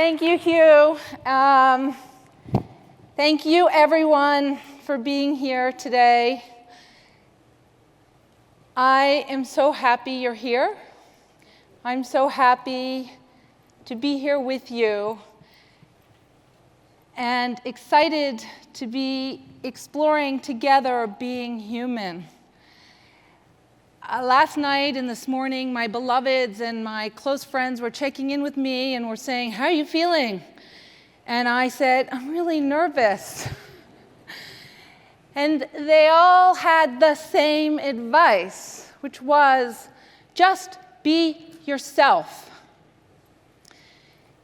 Thank you, Hugh. Thank you, everyone, for being here today. I am so happy you're here. I'm so happy to be here with you and excited to be exploring together being human. Last night and this morning, my beloveds and my close friends were checking in with me and were saying, "How are you feeling?" And I said, "I'm really nervous." And they all had the same advice, which was, just be yourself.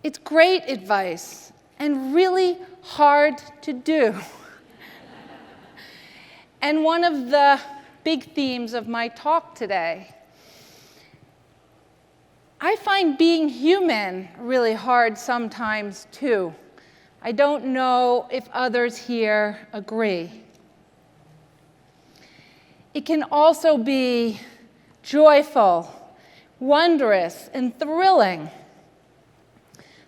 It's great advice and really hard to do. And one of the big themes of my talk today. I find being human really hard sometimes too. I don't know if others here agree. It can also be joyful, wondrous, and thrilling.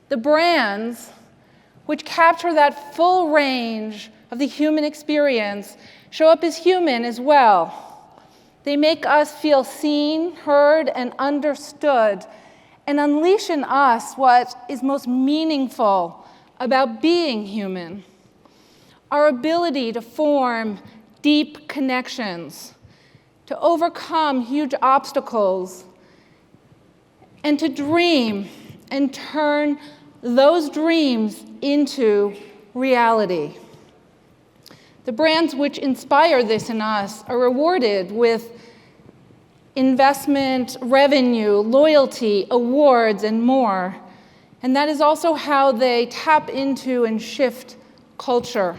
The brands, which capture that full range of the human experience, show up as human as well. They make us feel seen, heard, and understood, and unleash in us what is most meaningful about being human. Our ability to form deep connections, to overcome huge obstacles, and to dream and turn those dreams into reality. The brands which inspire this in us are rewarded with investment, revenue, loyalty, awards, and more. And that is also how they tap into and shift culture.